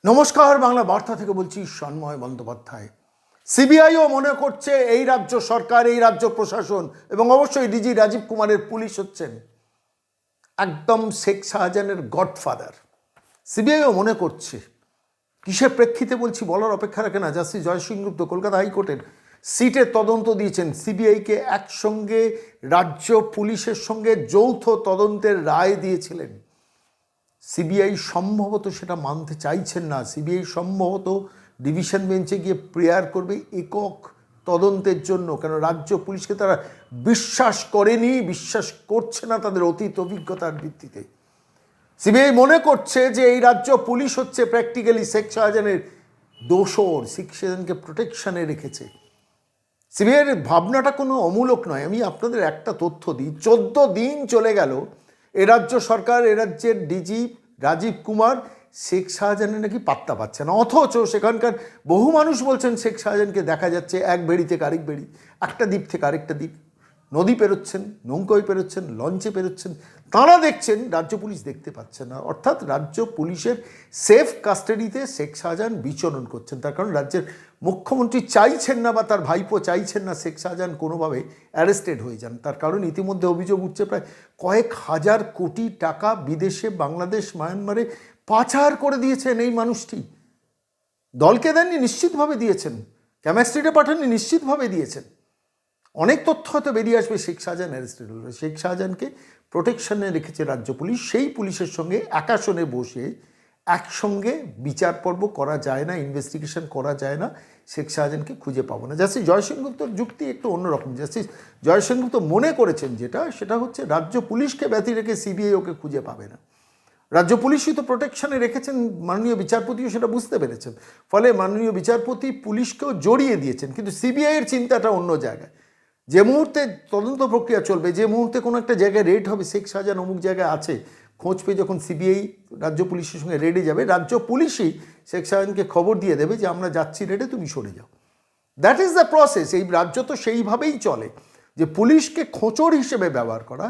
নমস্কার, বাংলা বার্তা থেকে বলছি সন্ময় বন্দ্যোপাধ্যায়। সিবিআইও মনে করছে এই রাজ্য সরকার, এই রাজ্য প্রশাসন এবং অবশ্যই ডিজি রাজীব কুমারের পুলিশ হচ্ছেন একদম শেখ শাহজাহানের গডফাদার। সিবিআইও মনে করছে। কিসের প্রেক্ষিতে বলছি বলার অপেক্ষা রাখে না। জাস্টিস জয়সিং গুপ্ত কলকাতা হাইকোর্টের সিটের তদন্ত দিয়েছেন, সিবিআইকে একসঙ্গে রাজ্য পুলিশের সঙ্গে যৌথ তদন্তের রায় দিয়েছিলেন। সিবিআই সম্ভবত সেটা মানতে চাইছেন না। সিবিআই সম্ভবত ডিভিশন বেঞ্চে গিয়ে প্রেয়ার করবে একক তদন্তের জন্য, কেন রাজ্য পুলিশকে তারা বিশ্বাস করেনি, বিশ্বাস করছে না তাদের অতীত অভিজ্ঞতার ভিত্তিতে। সিবিআই মনে করছে যে এই রাজ্য পুলিশ হচ্ছে প্র্যাকটিক্যালি শেখ শাহজাহানের দোসর, শেখ শাহজাহানকে প্রোটেকশানে রেখেছে। সিবিআইয়ের ভাবনাটা কোনো অমূলক নয়। আমি আপনাদের একটা তথ্য দিই, 14 দিন চলে গেল এ রাজ্য সরকার, এ রাজ্যের ডিজি রাজীব কুমার শেখ শাহজাহানের নাকি পাত্তা পাচ্ছে না। অথচ সেখানকার বহু মানুষ বলছেন শেখ শাহজাহানকে দেখা যাচ্ছে এক বেড়ি থেকে আরেক বেড়ি, একটা দ্বীপ থেকে আরেকটা দ্বীপ, নদী পেরোচ্ছেন, নৌকোয় পেরোচ্ছেন, লঞ্চে পেরোচ্ছেন, তাঁরা দেখছেন, রাজ্য পুলিশ দেখতে পাচ্ছে না। অর্থাৎ রাজ্য পুলিশের সেফ কাস্টাডিতে শেখ শাহজাহান বিচরণ করছেন। তার কারণ রাজ্যের মুখ্যমন্ত্রী চাইছেন না বা তার ভাইপো চাইছেন না শেখ শাহজাহান কোনোভাবে অ্যারেস্টেড হয়ে যান। তার কারণ ইতিমধ্যে অভিযোগ উঠছে প্রায় কয়েক হাজার কোটি টাকা বিদেশে, বাংলাদেশ, মায়ানমারে পাচার করে দিয়েছেন এই মানুষটি। দলকে দেননি, নিশ্চিতভাবে দিয়েছেন। কেমিস্ট্রিতে পাঠাননি, নিশ্চিতভাবে দিয়েছেন। অনেক তথ্য হয়তো বেরিয়ে আসবে শেখ শাহজাহান অ্যারেস্টেড হলো। শেখ শাহজাহানকে প্রোটেকশনে রেখেছে রাজ্য পুলিশ। সেই পুলিশের সঙ্গে একাশনে বসে একসঙ্গে বিচার পর্ব করা যায় না, ইনভেস্টিগেশন করা যায় না, শেখ শাহজাহানকে খুঁজে পাবো না। জাস্টিস জয়সিং গুপ্তর যুক্তি একটু অন্যরকম। জাস্টিস জয়সিং গুপ্ত মনে করেছেন সেটা হচ্ছে রাজ্য পুলিশকে ব্যতি রেখে সিবিআই ওকে খুঁজে পাবে না। রাজ্য পুলিশই তো প্রোটেকশনে রেখেছেন, মাননীয় বিচারপতিও সেটা বুঝতে পেরেছেন। ফলে মাননীয় বিচারপতি পুলিশকেও জড়িয়ে দিয়েছেন। কিন্তু সিবিআইয়ের চিন্তাটা অন্য জায়গায়। যে মুহূর্তে তদন্ত প্রক্রিয়া চলবে, যে মুহূর্তে কোনো একটা জায়গায় রেড হবে, শেখ শাহজাহান অমুক জায়গায় আছে, খোঁজ পেয়ে যখন সিবিআই রাজ্য পুলিশের সঙ্গে রেডে যাবে, রাজ্য পুলিশই শেখ শাহজাহানকে খবর দিয়ে দেবে যে আমরা যাচ্ছি রেডে, তুমি সরে যাও। That is the process. এই রাজ্য তো সেইভাবেই চলে, যে পুলিশকে খোঁচর হিসেবে ব্যবহার করা,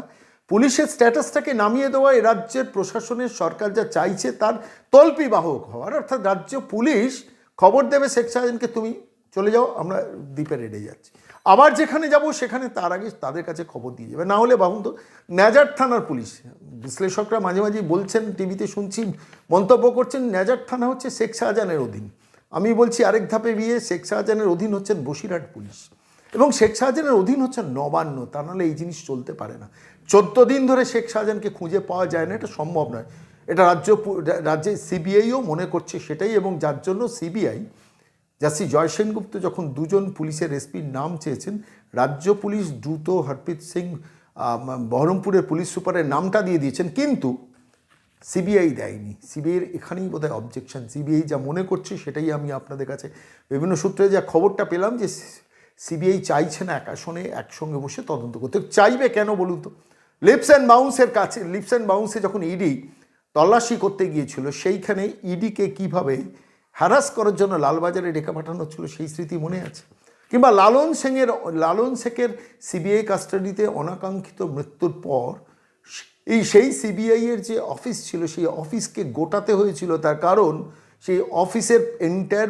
পুলিশের স্ট্যাটাসটাকে নামিয়ে দেওয়া। এই রাজ্যের প্রশাসনের সরকার যা চাইছে তার তল্পি বাহক হওয়ার। অর্থাৎ রাজ্য পুলিশ খবর দেবে শেখ শাহজাহানকে তুমি চলে যাও, আমরা দ্বীপে রেডে যাচ্ছি, আবার যেখানে যাব সেখানে তার আগে তাদের কাছে খবর দিয়ে যাবে। না হলে ভাবুন তো, নেজার থানার পুলিশ, বিশ্লেষকরা মাঝে মাঝে বলছেন, টিভিতে শুনছি, মন্তব্য করছেন, নেজার থানা হচ্ছে শেখ শাহজাহানের অধীন। আমি বলছি আরেক ধাপে গিয়ে শেখ শাহজাহানের অধীন হচ্ছেন বসিরহাট পুলিশ এবং শেখ শাহজাহানের অধীন হচ্ছেন নবান্ন। তা নাহলে এই জিনিস চলতে পারে না। 14 দিন ধরে শেখ শাহজাহানকে খুঁজে পাওয়া যায় না, এটা সম্ভব নয়। এটা রাজ্যে সিবিআইও মনে করছে সেটাই, এবং যার জন্য সিবিআই জাস্টিস জয়সেন গুপ্ত যখন দুজন পুলিশের এসপির নাম চেয়েছেন, রাজ্য পুলিশ দ্রুত হরপ্রীত সিং বহরমপুরের পুলিশ সুপারের নামটা দিয়ে দিয়েছেন, কিন্তু সিবিআই দেয়নি। সিবিআইয়ের এখানেই বোধহয় অবজেকশন। সিবিআই যা মনে করছে সেটাই আমি আপনাদের কাছে বিভিন্ন সূত্রে যা খবরটা পেলাম, যে সিবিআই চাইছে না একাশনে একসঙ্গে বসে তদন্ত করতে। চাইবে কেন বলুন তো? লিপস অ্যান্ড বাউন্সে যখন ইডি তল্লাশি করতে গিয়েছিল, সেইখানে ইডিকে কীভাবে হ্যারাস করার জন্য লালবাজারে ডেকে পাঠানো ছিল সেই স্মৃতি মনে আছে? কিংবা লালন শেখের সিবিআই কাস্টাডিতে অনাকাঙ্ক্ষিত মৃত্যুর পর সেই সিবিআইয়ের যে অফিস ছিল, সেই অফিসকে গোটাতে হয়েছিল। তার কারণ সেই অফিসের এন্টায়ার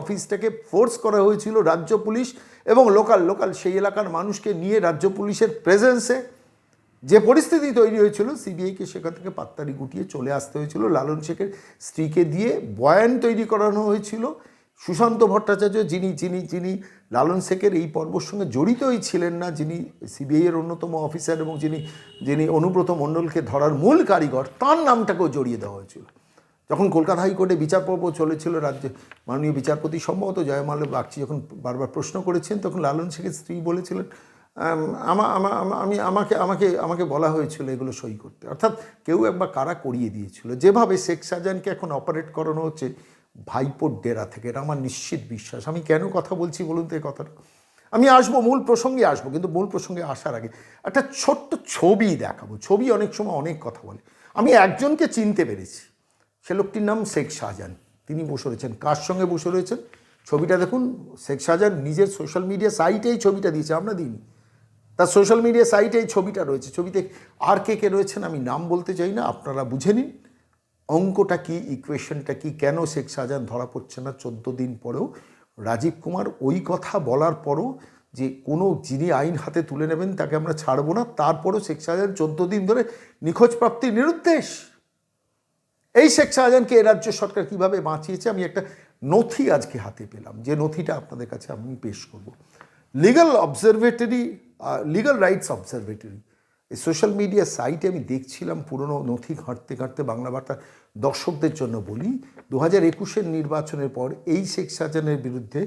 অফিসটাকে ফোর্স করা হয়েছিল রাজ্য পুলিশ এবং লোকাল সেই এলাকার মানুষকে নিয়ে রাজ্য পুলিশের প্রেজেন্সে। যে পরিস্থিতি তৈরি হয়েছিল, সিবিআইকে সেখান থেকে পাত্তারি গুটিয়ে চলে আসতে হয়েছিল। লালন শেখের স্ত্রীকে দিয়ে বয়ান তৈরি করানো হয়েছিল। সুশান্ত ভট্টাচার্য, যিনি লালন শেখের এই পর্বর সঙ্গে জড়িতই ছিলেন না, যিনি সিবিআইয়ের অন্যতম অফিসার এবং যিনি অনুব্রত মণ্ডলকে ধরার মূল কারিগর, তার নামটাকেও জড়িয়ে দেওয়া হয়েছিল। যখন কলকাতা হাইকোর্টে বিচার পর্ব চলেছিল, রাজ্যে মাননীয় বিচারপতি সম্ভবত জয়মাল্য বাগচি যখন বারবার প্রশ্ন করেছেন, তখন লালন শেখের স্ত্রী বলেছিলেন, আমাকে বলা হয়েছিল এগুলো সই করতে। অর্থাৎ কেউ একবার কারা করিয়ে দিয়েছিল। যেভাবে শেখ শাহজাহানকে এখন অপারেট করানো হচ্ছে ভাইপোর ডেরা থেকে, এটা আমার নিশ্চিত বিশ্বাস। আমি কেন কথা বলছি বলুন তো এই কথাটা? আমি আসবো, মূল প্রসঙ্গে আসবো, কিন্তু মূল প্রসঙ্গে আসার আগে একটা ছোট্ট ছবি দেখাবো। ছবি অনেক সময় অনেক কথা বলে। আমি একজনকে চিনতে পেরেছি, সে লোকটির নাম শেখ শাহজাহান। তিনি বসে রয়েছেন, কার সঙ্গে বসে রয়েছেন ছবিটা দেখুন। শেখ শাহজাহান নিজের সোশ্যাল মিডিয়া সাইটে এই ছবিটা দিয়েছে, আমরা দিইনি। তার সোশ্যাল মিডিয়া সাইটে এই ছবিটা রয়েছে। ছবিতে আর কে রয়েছেন আমি নাম বলতে চাই না, আপনারা বুঝে নিন। অঙ্কটা কি, ইকুয়েশনটা কি, কেন শেখ শাহজাহান ধরা পড়ছে না 14 দিন পরেও? রাজীব কুমার ওই কথা বলার পরও যে কোনো যিনি আইন হাতে তুলে নেবেন তাকে আমরা ছাড়বো না, তারপরও শেখ শাহজাহান 14 দিন ধরে নিখোঁজ প্রাপ্তির নিরুদ্দেশ। এই শেখ শাহজাহানকে এ রাজ্য সরকার কীভাবে বাঁচিয়েছে, আমি একটা নথি আজকে হাতে পেলাম, যে নথিটা আপনাদের কাছে আমি পেশ করব। লিগাল রাইটস অবজারভেটরি, এই সোশ্যাল মিডিয়া সাইটে আমি দেখছিলাম পুরনো নথি ঘাঁটতে ঘাঁটতে। বাংলা বার্তা দর্শকদের জন্য বলি, 2021-এর নির্বাচনের পর এই শেখ শাহজাহানের বিরুদ্ধে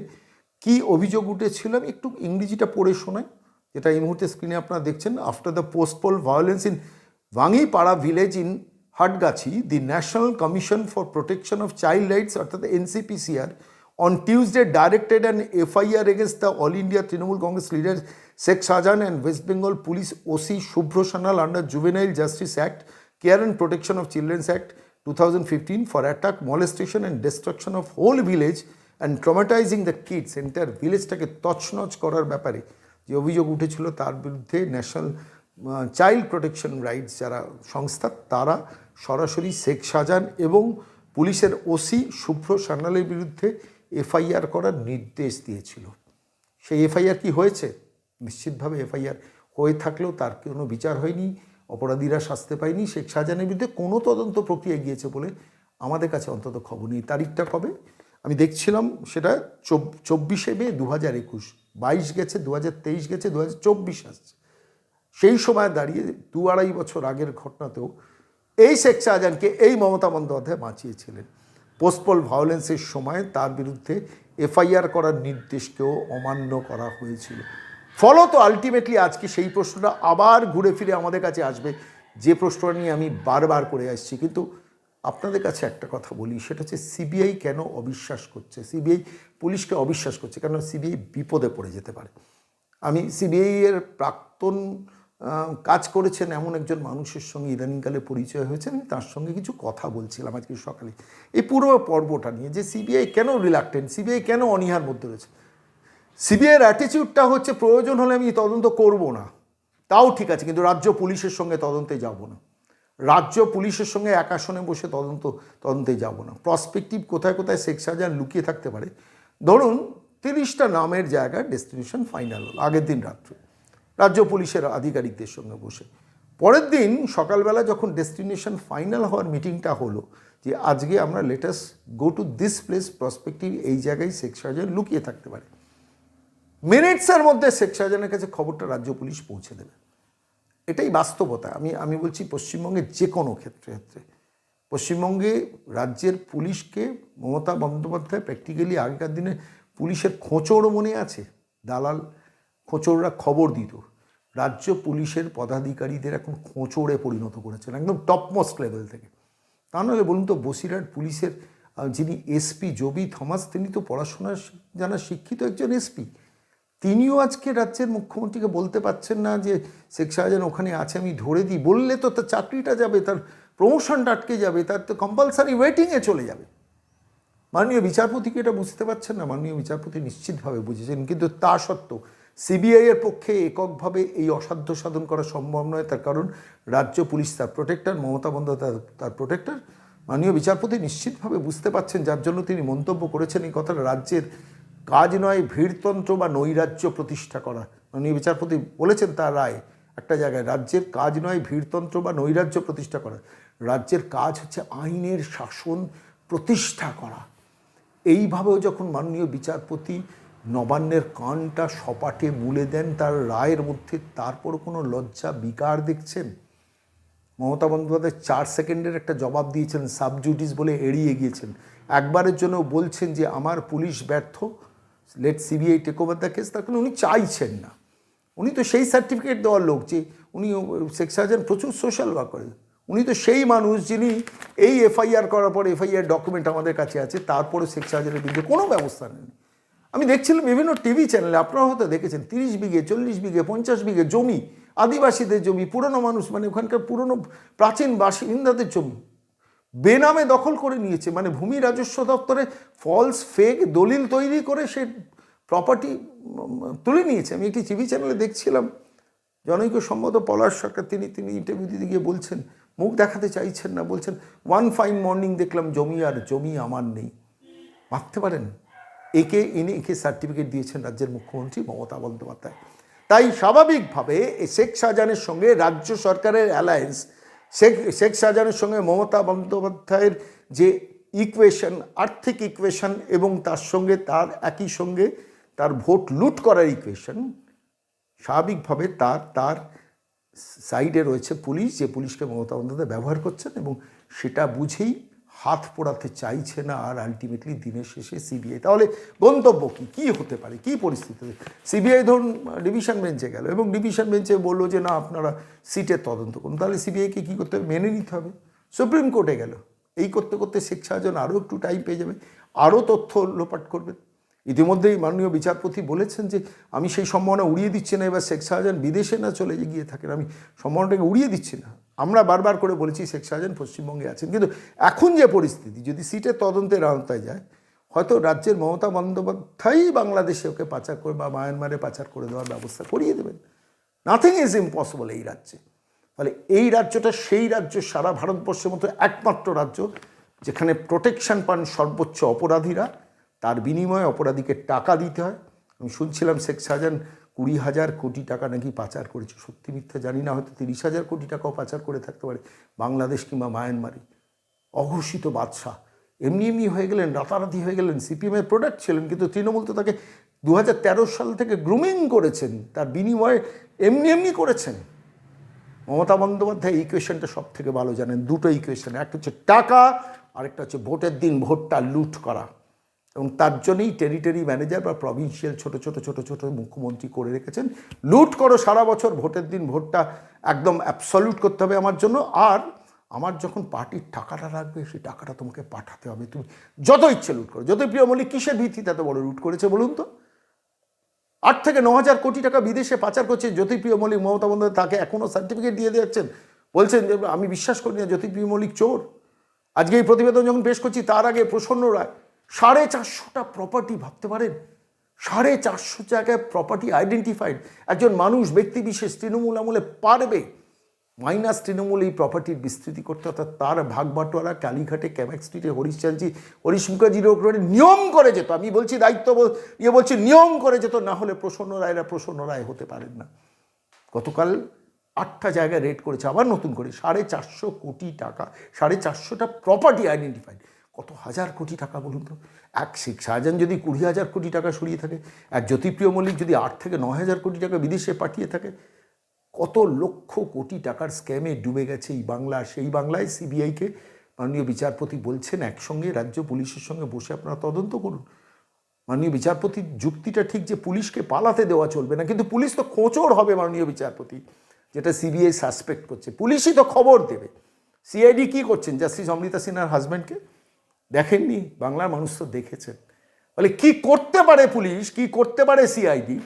কি অভিযোগ উঠেছিল আমি একটু ইংরেজিটা পড়ে শোনাই, যেটা এই মুহূর্তে স্ক্রিনে আপনারা দেখছেন। After the postpoll violence in Bhangipara village in Hatgachhi, the National Commission for Protection of Child Rights অর্থাৎ NCPCR on Tuesday directed an FIR against the All India Trinamool Congress leader Sheikh Shahjahan and West Bengal Police OC Shubhra Sanal under Juvenile Justice Act, Care and Protection of Children's Act 2015 for attack, molestation and destruction of whole village and traumatizing the kids, entire ভিলেজটাকে তছনছ করার ব্যাপারে যে অভিযোগ উঠেছিল তার বিরুদ্ধে national child protection rights যারা সংস্থা, তারা সরাসরি শেখ শাহজাহান এবং পুলিশের ওসি শুভ্র সান্যালের বিরুদ্ধে এফআইআর করার নির্দেশ দিয়েছিল। সেই এফআইআর কি হয়েছে? নিশ্চিতভাবে এফআইআর হয়ে থাকলেও তার কোনো বিচার হয়নি, অপরাধীরা শাস্তি পায়নি। শেখ শাহজাহানের বিরুদ্ধে কোনো তদন্ত প্রক্রিয়া গিয়েছে বলে আমাদের কাছে অন্তত খবর নেই। তারিখটা কবে আমি দেখছিলাম, সেটা 24শে মে 2021, 22 গেছে, 2023 গেছে, 2024 আসছে। সেই সময় দাঁড়িয়ে 2-2.5 বছর আগের ঘটনাতেও এই শেখ শাহজাহানকে এই মমতা বন্দ্যোপাধ্যায় বাঁচিয়েছিলেন। পোস্টপোল ভায়োলেন্সের সময় তার বিরুদ্ধে এফআইআর করার নির্দেশকেও অমান্য করা হয়েছিল। ফলত আলটিমেটলি আজকে সেই প্রশ্নটা আবার ঘুরে ফিরে আমাদের কাছে আসবে, যে প্রশ্নটা নিয়ে আমি বারবার করে আসছি। কিন্তু আপনাদের কাছে একটা কথা বলি, সেটা হচ্ছে সিবিআই কেন অবিশ্বাস করছে, সিবিআই পুলিশকে অবিশ্বাস করছে, কারণ সিবিআই বিপদে পড়ে যেতে পারে। আমি সিবিআইয়ের প্রাক্তন কাজ করেছেন এমন একজন মানুষের সঙ্গে ইদানিংকালে পরিচয় হয়েছে, আমি তার সঙ্গে কিছু কথা বলছিলাম আজকে সকালে এই পুরো পর্বটা নিয়ে, যে সিবিআই কেন রিলাক্টেন্ট, সিবিআই কেন অনীহার মধ্যে রয়েছে। সিবিআইয়ের অ্যাটিচিউডটা হচ্ছে প্রয়োজন হলে আমি তদন্ত করব না, তাও ঠিক আছে, কিন্তু রাজ্য পুলিশের সঙ্গে তদন্তে যাব না, রাজ্য পুলিশের সঙ্গে এক আসনে বসে তদন্তে যাব না। প্রসপেক্টিভ কোথায় কোথায় শেখ শাহজাহান লুকিয়ে থাকতে পারে, ধরুন 30টা নামের জায়গায় ডেস্টিনেশন ফাইনাল হল আগের দিন রাত্রে রাজ্য পুলিশের আধিকারিকদের সঙ্গে বসে। পরের দিন সকালবেলা যখন ডেস্টিনেশন ফাইনাল হওয়ার মিটিংটা হলো, যে আজকে আমরা let us go to this place, prospective এই জায়গায় শেখ শাহজাহান লুকিয়ে থাকতে পারে, মিনিটসের মধ্যে শেখ শাহজাহানের কাছে খবরটা রাজ্য পুলিশ পৌঁছে দেবে। এটাই বাস্তবতা। আমি বলছি পশ্চিমবঙ্গের যে কোনো ক্ষেত্রে পশ্চিমবঙ্গে রাজ্যের পুলিশকে মমতা বন্দ্যোপাধ্যায় প্র্যাকটিক্যালি আগেকার দিনে পুলিশের খোঁচড় মনে আছে, দালাল খোঁচড়রা খবর দিত, রাজ্য পুলিশের পদাধিকারীদের এখন খোঁচড়ে পরিণত করেছেন একদম টপমোস্ট লেভেল থেকে। তা নাহলে বলুন তো, বসিরহাট পুলিশের যিনি এসপি জবি থমাস, তিনি তো পড়াশোনা জানা শিক্ষিত একজন এসপি, তিনিও আজকে রাজ্যের মুখ্যমন্ত্রীকে বলতে পারছেন না যে শেখ শাহজাহান ওখানে আছে, আমি ধরে দিই। বললে তো তার চাকরিটা যাবে, তার প্রমোশনটা আটকে যাবে, তার তো কম্পালসারি ওয়েটিংয়ে চলে যাবে। মাননীয় বিচারপতিকে এটা বুঝতে পারছেন না, মাননীয় বিচারপতি নিশ্চিতভাবে বুঝেছেন, কিন্তু তা সত্ত্বেও সিবিআইয়ের পক্ষে এককভাবে এই অসাধ্য সাধন করা সম্ভব নয়। তার কারণ রাজ্য পুলিশ তার প্রোটেক্টর, মমতা বন্দ্যোপাধ্যায় তার প্রোটেক্টর। মাননীয় বিচারপতি নিশ্চিতভাবে বুঝতে পারছেন, যার জন্য তিনি মন্তব্য করেছেন এই কথাটা, রাজ্যের কাজ নয় ভিড়তন্ত্র বা নৈরাজ্য প্রতিষ্ঠা করা। মাননীয় বিচারপতি বলেছেন তার রায় একটা জায়গায়, রাজ্যের কাজ নয় ভিড়তন্ত্র বা নৈরাজ্য প্রতিষ্ঠা করা, রাজ্যের কাজ হচ্ছে আইনের শাসন প্রতিষ্ঠা করা। এইভাবেও যখন মাননীয় বিচারপতি নবান্নের কানটা সপাটে মুলে দেন তার রায়ের মধ্যে, তারপর কোনো লজ্জা বিকার দেখছেন? মমতা বন্দ্যোপাধ্যায় 4 সেকেন্ডের একটা জবাব দিয়েছেন, সাবজুডিস বলে এড়িয়ে গিয়েছেন। একবারের জন্য বলছেন যে আমার পুলিশ ব্যর্থ, let CBI take over the case, তার কারণে উনি চাইছেন না। উনি তো সেই সার্টিফিকেট দেওয়ার লোক যে উনি, শেখ শাহজাহান প্রচুর সোশ্যাল ওয়ার্ক করেন, উনি তো সেই মানুষ যিনি এই এফআইআর করার পর এফআইআর ডকুমেন্ট আমাদের কাছে আছে, তারপরে শেখ শাহজাহানের বিরুদ্ধে কোনো ব্যবস্থা নেই। আমি দেখছিলাম বিভিন্ন টিভি চ্যানেলে, আপনারা হয়তো দেখেছেন, 30 বিঘে 40 বিঘে 50 বিঘে জমি, আদিবাসীদের জমি, পুরনো মানুষ মানে ওখানকার পুরনো প্রাচীন বাসিন্দাদের জমি বেনামে দখল করে নিয়েছে। মানে ভূমি রাজস্ব দপ্তরে ফলস ফেক দলিল তৈরি করে সে প্রপার্টি তুলে নিয়েছে। আমি একটি টিভি চ্যানেলে দেখছিলাম, জনৈক সম্পাদক পলাশ সরকার তিনি ইন্টারভিউ দিতে গিয়ে বলছেন, মুখ দেখাতে চাইছেন না, বলছেন ওয়ান ফাইন মর্নিং দেখলাম জমি আমার নেই। ভাবতে পারেন, একে সার্টিফিকেট দিয়েছেন রাজ্যের মুখ্যমন্ত্রী মমতা বন্দ্যোপাধ্যায়। তাই স্বাভাবিকভাবে শেখ শাহজাহানের সঙ্গে রাজ্য সরকারের অ্যালায়েন্স, শেখ শাহজাহানের সঙ্গে মমতা বন্দ্যোপাধ্যায়ের যে ইকুয়েশন, আর্থিক ইকুয়েশন, এবং তার সঙ্গে একই সঙ্গে তার ভোট লুট করার ইকুয়েশন, স্বাভাবিকভাবে তার সাইডে রয়েছে পুলিশ, যে পুলিশকে মমতা বন্দ্যোপাধ্যায় ব্যবহার করছেন, এবং সেটা বুঝেই হাত পোড়াতে চাইছে না আর আলটিমেটলি দিনের শেষে সিবিআই। তাহলে গন্তব্য কী হতে পারে, কী পরিস্থিতি? সিবিআই ধরুন ডিভিশন বেঞ্চে গেল এবং ডিভিশন বেঞ্চে বললো যে না, আপনারা সিটের তদন্ত করুন। তাহলে সিবিআইকে কী করতে হবে? মেনে নিতে হবে। সুপ্রিম কোর্টে গেল। এই করতে করতে শেখ শাহজাহান আরও একটু টাইম পেয়ে যাবে, আরও তথ্য লোপাট করবেন। ইতিমধ্যেই মাননীয় বিচারপতি বলেছেন যে আমি সেই সম্ভাবনা উড়িয়ে দিচ্ছি না, এবার শেখ শাহজাহান বিদেশে না চলে গিয়ে থাকেন, আমি সম্ভাবনাটাকে উড়িয়ে দিচ্ছি না। আমরা বারবার করে বলেছি শেখ শাহজাহান পশ্চিমবঙ্গে আছেন, কিন্তু এখন যে পরিস্থিতি, যদি সিটের তদন্তের আওতায় যায়, হয়তো রাজ্যের মমতা বন্দ্যোপাধ্যায়ই বাংলাদেশে ওকে পাচার করে বা মায়ানমারে পাচার করে দেওয়ার ব্যবস্থা করিয়ে দেবেন। নাথিং ইজ ইম্পসিবল এই রাজ্যে। ফলে এই রাজ্যটা সেই রাজ্য, সারা ভারতবর্ষের মতো একমাত্র রাজ্য যেখানে প্রোটেকশন পান সর্বোচ্চ অপরাধীরা, তার বিনিময়ে অপরাধীকে টাকা দিতে হয়। আমি শুনছিলাম শেখ শাহজাহান 20,000 কোটি টাকা নাকি পাচার করেছে। সত্যি মিথ্যা জানি না, হয়তো 30,000 কোটি টাকাও পাচার করে থাকতে পারে বাংলাদেশ কিংবা মায়ানমারে। অঘোষিত বাদশাহ, এমনি হয়ে গেলেন, রাতারাতি হয়ে গেলেন, সিপিএমের প্রোডাক্ট ছিলেন, কিন্তু তৃণমূল তো তাকে 2013 সাল থেকে গ্রুমিং করেছেন, তার বিনিময়ে এমনি করেছেন। মমতা বন্দ্যোপাধ্যায় ইকুয়েশনটা সব থেকে ভালো জানেন, দুটো ইকুয়েশন, একটা হচ্ছে টাকা, আরেকটা হচ্ছে ভোটের দিন ভোটটা লুট করা। এবং তার জন্যই টেরিটরি ম্যানেজার বা প্রভিন্সিয়াল ছোট মুখ্যমন্ত্রী করে রেখেছেন। লুট করো সারা বছর, ভোটের দিন ভোটটা একদম অ্যাবসলিউট করতে হবে আমার জন্য, আর আমার যখন পার্টির টাকাটা লাগবে সেই টাকাটা তোমাকে পাঠাতে হবে, তুমি যত ইচ্ছে লুট করো। জ্যোতিপ্রিয় মল্লিক কিসের ভিত্তিতে এত বড় লুট করেছে বলুন তো? 8 থেকে 9,000 কোটি টাকা বিদেশে পাচার করছে জ্যোতিপ্রিয় মল্লিক। মমতা বন্দ্যোপাধ্যায় তাকে এখনও সার্টিফিকেট দিয়ে দিচ্ছেন, বলছেন যে আমি বিশ্বাস করি না জ্যোতিপ্রিয় মল্লিক চোর। আজকে এই প্রতিবেদন যখন পেশ করছি তার আগে প্রসন্ন রায় 450টা প্রপার্টি, ভাবতে পারেন 450 জায়গায় প্রপার্টি আইডেন্টিফাইড। একজন মানুষ, ব্যক্তি বিশেষ তৃণমূল আমলে পারবে মাইনাস তৃণমূল এই প্রপার্টির বিস্তৃতি করতে, অর্থাৎ তার ভাগ বাটোয়ারা কালীঘাটে, ক্যামেক স্ট্রিটে, হরিশ মুখার্জির ওপরে নিয়ম করে যেত। আমি বলছি দায়িত্ব, বলছি নিয়ম করে যেত, না হলে প্রসন্ন রায় হতে পারেন না। গতকাল 8টা জায়গায় রেড করেছে আবার নতুন করে, 450 কোটি টাকা, 450টা প্রপার্টি আইডেন্টিফাইড। কত হাজার কোটি টাকা বলুন তো? এক শেখ শাহজাহান যদি 20,000 কোটি টাকা সরিয়ে থাকে, এক জ্যোতিপ্রিয় মল্লিক যদি 8 থেকে 9,000 কোটি টাকা বিদেশে পাঠিয়ে থাকে, কত লক্ষ কোটি টাকার স্ক্যামে ডুবে গেছে এই বাংলা। সেই বাংলায় সিবিআইকে মাননীয় বিচারপতি বলছেন একসঙ্গে রাজ্য পুলিশের সঙ্গে বসে আপনারা তদন্ত করুন। মাননীয় বিচারপতির যুক্তিটা ঠিক যে পুলিশকে পালাতে দেওয়া চলবে না, কিন্তু পুলিশ তো খোঁচর হবে মাননীয় বিচারপতি, যেটা সিবিআই সাসপেক্ট করছে। পুলিশই তো খবর দেবে। সিআইডি কী করছেন? জাস্টিস অমৃতা সিনহার হাজব্যান্ডকে দেখেননি? বাংলার মানুষ তো দেখেছেন। বলে কি করতে পারে পুলিশ, কি করতে পারে সিআইডি।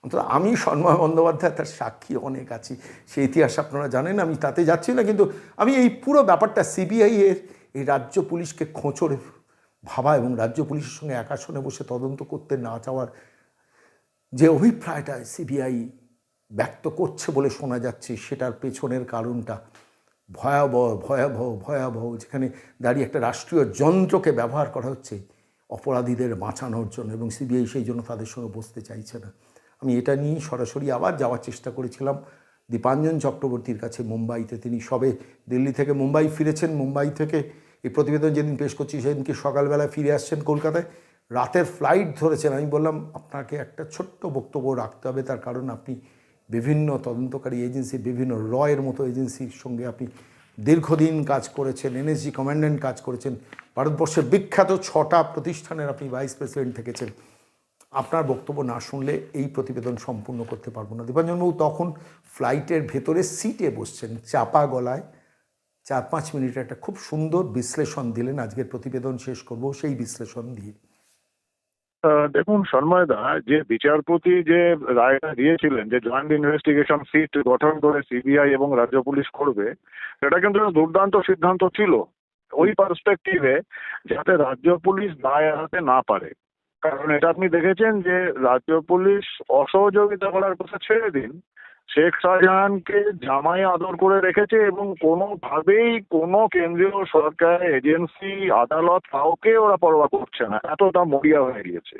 তো আমি সন্ময় বন্দ্যোপাধ্যায় তার সাক্ষী অনেক আছি, সেই ইতিহাস আপনারা জানেন, আমি তাতে যাচ্ছি না। কিন্তু আমি এই পুরো ব্যাপারটা সিবিআই এর এই রাজ্য পুলিশকে খোঁচড়ে ভাবা এবং রাজ্য পুলিশের সঙ্গে এক আসনে বসে তদন্ত করতে না চাওয়ার যে অভিপ্রায়টা সিবিআই ব্যক্ত করছে বলে শোনা যাচ্ছে, সেটার পেছনের কারণটা ভয়াবহ, যেখানে দাঁড়িয়ে একটা রাষ্ট্রীয় যন্ত্রকে ব্যবহার করা হচ্ছে অপরাধীদের বাঁচানোর জন্য, এবং সিবিআই সেই জন্য তাদের সঙ্গে বসতে চাইছে না। আমি এটা নিয়ে সরাসরি আবার যাওয়ার চেষ্টা করেছিলাম দীপাঞ্জন চক্রবর্তীর কাছে মুম্বাইতে। তিনি সবে দিল্লি থেকে মুম্বাই ফিরেছেন। মুম্বাই থেকে এই প্রতিবেদন যেদিন পেশ করছি সেদিনকে সকালবেলা ফিরে আসছেন কলকাতায়, রাতের ফ্লাইট ধরেছেন। আমি বললাম আপনাকে একটা ছোট্ট বক্তব্য রাখতে হবে, তার কারণ আপনি বিভিন্ন তদন্তকারী এজেন্সি, বিভিন্ন রয়ের মতো এজেন্সির সঙ্গে আপনি দীর্ঘদিন কাজ করেছেন, এনএসজি কমান্ড্যান্ট কাজ করেছেন, ভারতবর্ষের বিখ্যাত 6টা প্রতিষ্ঠানের আপনি ভাইস প্রেসিডেন্ট থেকেছেন। আপনার বক্তব্য না শুনলে এই প্রতিবেদন সম্পূর্ণ করতে পারবো না। দীপাঞ্জনবাবু তখন ফ্লাইটের ভেতরে সিটে বসছেন, চাপা গলায় 4-5 মিনিটের একটা খুব সুন্দর বিশ্লেষণ দিলেন। আজকের প্রতিবেদন শেষ করব সেই বিশ্লেষণ দিয়ে। দেখুন সন্ময়দা, যে বিচারপতি যে রায়টা দিয়েছিলেন যে জয়েন্ট ইনভেস্টিগেশন সিট গঠন করে সিবিআই এবং রাজ্য পুলিশ করবে, সেটা কিন্তু দুর্দান্ত সিদ্ধান্ত ছিল ওই পার্সপেক্টিভে, যাতে রাজ্য পুলিশ দায় এড়াতে না পারে। কারণ এটা আপনি দেখেছেন যে রাজ্য পুলিশ অসহযোগিতা করার কথা ছেড়ে দিন, শেখ শাহজাহানকে জামাই আদর করে রেখেছে এবং কোনোভাবেই কোনো কেন্দ্রীয় সরকার এজেন্সি আদালত কাউকে ওরা পরোয়া করছে না, এতটা মরিয়া হয়ে গিয়েছে।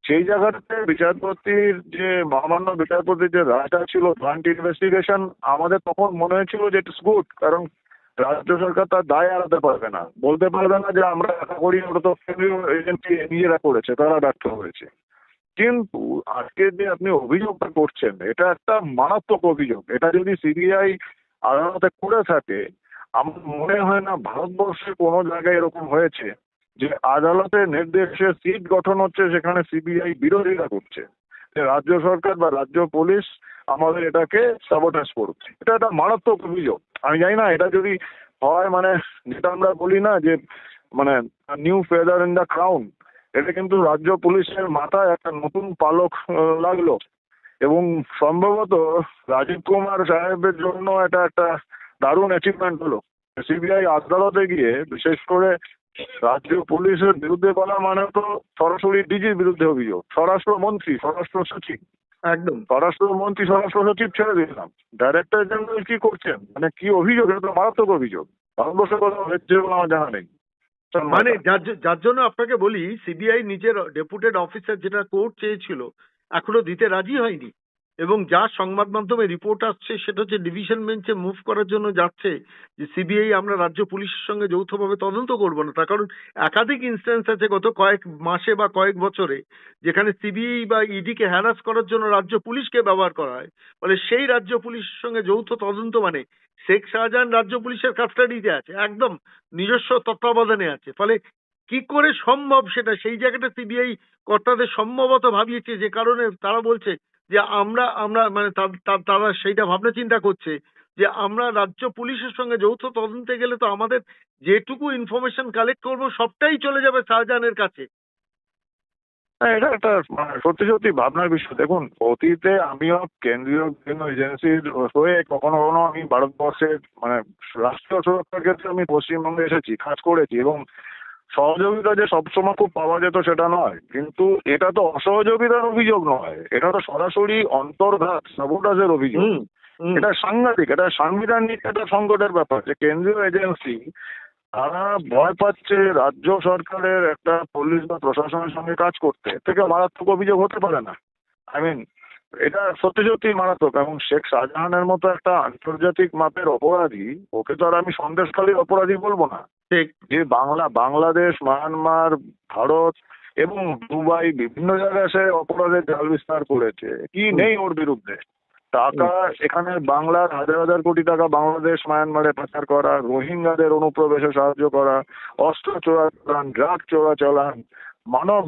সেই জায়গাতে বিচারপতির যে মহামান্য বিচারপতির যে রায়টা ছিল জয়েন্ট ইনভেস্টিগেশন, আমাদের তখন মনে হয়েছিল যে ইটস গুড, কারণ রাজ্য সরকার তার দায় এড়াতে পারবে না, বলতে পারবে না যে আমরা একা করি, ওটা তো কেন্দ্রীয় এজেন্সি নিজেরা করেছে, তারা ব্যর্থ হয়েছে। কিন্তু আজকে যে আপনি অভিযোগটা করছেন, এটা একটা মারাত্মক অভিযোগ। এটা যদি সিবিআই আদালতে করে থাকে, আমার মনে হয় না ভারতবর্ষে কোনো জায়গায় এরকম হয়েছে যে আদালতের নির্দেশে সিট গঠন হচ্ছে, সেখানে সিবিআই বিরোধিতা করছে, যে রাজ্য সরকার বা রাজ্য পুলিশ আমাদের এটাকে সাবোটাজ করছে। এটা একটা মারাত্মক অভিযোগ। আমি জানি না এটা যদি হয়, মানে যেটা আমরা বলি না যে মানে new feather in the crown, এটা কিন্তু রাজ্য পুলিশের মাথায় একটা নতুন পালক লাগলো। এবং সম্ভবত রাজীব কুমার সাহেবের জন্য এটা একটা দারুণ অ্যাচিভমেন্ট হলো। সিবিআই আদালতে গিয়ে বিশেষ করে রাজ্য পুলিশের বিরুদ্ধে বলা মানে তো সরাসরি ডিজির বিরুদ্ধে অভিযোগ। স্বরাষ্ট্রমন্ত্রী, স্বরাষ্ট্র সচিব, একদম স্বরাষ্ট্রমন্ত্রী, স্বরাষ্ট্র সচিব ছেড়ে দিলাম, ডাইরেক্টর জেনারেল কি করছেন, মানে কি অভিযোগ, এটা তো মারাত্মক অভিযোগ। ভারতবর্ষে কোথাও হচ্ছে বলে আমার জানা নেই। মানে যার জন্য আপনাকে বলি, সিবিআই নিজের ডেপুটেড অফিসার যেটা কোর্ট চেয়েছিল এখনো দিতে রাজি হয়নি, এবং যা সংবাদ মাধ্যমে রিপোর্ট আসছে সেটা হচ্ছে ডিভিশন বেঞ্চে মুভ করার জন্য যাচ্ছে, যে সিবিআই আমরা রাজ্য পুলিশের সঙ্গে যৌথভাবে তদন্ত করব না। তার কারণ একাধিক ইনস্ট্যান্স আছে গত কয়েক মাসে বা কয়েক বছরে যেখানে সিবিআই বা ইডি কে হ্যারাস করার জন্য রাজ্য পুলিশকে ব্যবহার করা হয়। ফলে সেই রাজ্য পুলিশের সঙ্গে যৌথ তদন্ত মানে শেখ শাহজাহান রাজ্য পুলিশের কাস্টাডিতে আছে, একদম নিজস্ব তত্ত্বাবধানে আছে। ফলে কি করে সম্ভব সেটা, সেই জায়গাটা সিবিআই কর্তাদের সম্ভবত ভাবিয়েছে, যে কারণে তারা বলছে যে আমরা আমরা মানে তারা সেইটা ভাবনা চিন্তা করছে যে আমরা রাজ্য পুলিশের সঙ্গে যৌথ তদন্তে গেলে তো আমাদের যেটুকু ইনফরমেশন কালেক্ট করব সবটাই চলে যাবে শাহজাহানের কাছে। হ্যাঁ, এটা একটা সত্যি সত্যি ভাবনার বিষয়। দেখুন, অতীতে আমিও কেন্দ্রীয় বিভিন্ন এজেন্সির হয়ে কখনো কখনো আমি ভারতবর্ষের মানে রাষ্ট্রীয় সুরক্ষার ক্ষেত্রে আমি পশ্চিমবঙ্গে এসেছি, কাজ করেছি, এবং সহযোগিতা যে সবসময় খুব পাওয়া যেত সেটা নয়, কিন্তু এটা তো অসহযোগিতার অভিযোগ নয়, এটা তো সরাসরি অন্তর্ঘাত, সাবোটাজের অভিযোগ। এটা সাংঘাতিক, এটা সাংবিধানিক একটা সংকটের ব্যাপার যে কেন্দ্রীয় এজেন্সি তারা ভয় পাচ্ছে রাজ্য সরকারের একটা পুলিশ বা প্রশাসনের সঙ্গে কাজ করতে। এর থেকে মারাত্মক অভিযোগ হতে পারে না। আই মিন, এটা সত্যি সত্যি মারাত্মক। এবং শেখ শাহজাহানের মতো একটা আন্তর্জাতিক মাপের অপরাধী, ওকে তো আর আমি সন্দেশখালীর অপরাধী বলবো না। ঠিক যে বাংলাদেশ, মায়ানমার, ভারত এবং দুবাই বিভিন্ন জায়গায় সে অপরাধের জাল বিস্তার করেছে। কি নেই ওর বিরুদ্ধে? টাকা এখানে বাংলার হাজার হাজার কোটি টাকা বাংলাদেশ মায়ানমারে পাচার করা, রোহিঙ্গাদের অনুপ্রবেশে সাহায্য করা, অস্ত্র চোরাচালান, ড্রাগ চোরাচালান, মানব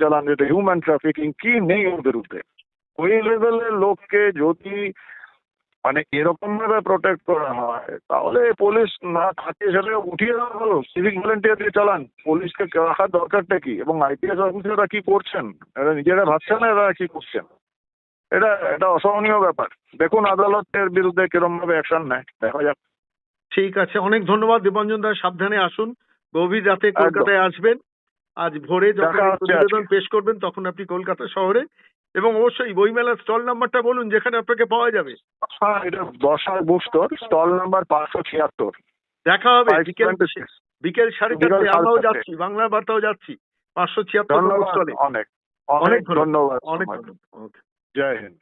চালান, যেটা হিউম্যান ট্রাফিকিং, কি নেই ওর বিরুদ্ধে? ওই লেভেলের লোককে যদি মানে এরকম ভাবে প্রোটেক্ট করা হয়, তাহলে পুলিশ না থাকে সেটাকে উঠিয়ে দেওয়া ভালো, সিভিক ভলেন্টিয়ার দিয়ে চালান। পুলিশকে রাখার দরকারটা কি? এবং আইপিএস অফিসাররা কি করছেন? এরা নিজেরা ভাবছেন না এরা কি করছেন? এটা এটা অসহনীয় ব্যাপার। দেখুন আদালতের বিরুদ্ধে কিরম ভাবে অ্যাকশন নেয়, দেখা যাক। ঠিক আছে, অনেক ধন্যবাদ দেবাঞ্জন দা। সাবধানে আসুন, গভীর রাতে কলকাতায় আসবেন। আজ ভোরে যখন দেখা হচ্ছে প্রতিবেদন আজকে। পেশ করবেন তখন আপনি কলকাতা শহরে, এবং অবশ্যই বইমেলার স্টল নাম্বারটা বলুন যেখানে আপনাকে পাওয়া যাবে। হ্যাঁ, এটা দশার বুক স্টোর, স্টল নাম্বার 576। দেখা হবে বিকেল 526। বিকেল 4:30। বিকেল আমরাও 4:30 যাচ্ছি, বাংলার বার্তাও যাচ্ছি 576 ধন্যবাদ, স্টলে। অনেক অনেক ধন্যবাদ, অনেক সমাজ। ধন্যবাদ। জয় হিন্দ।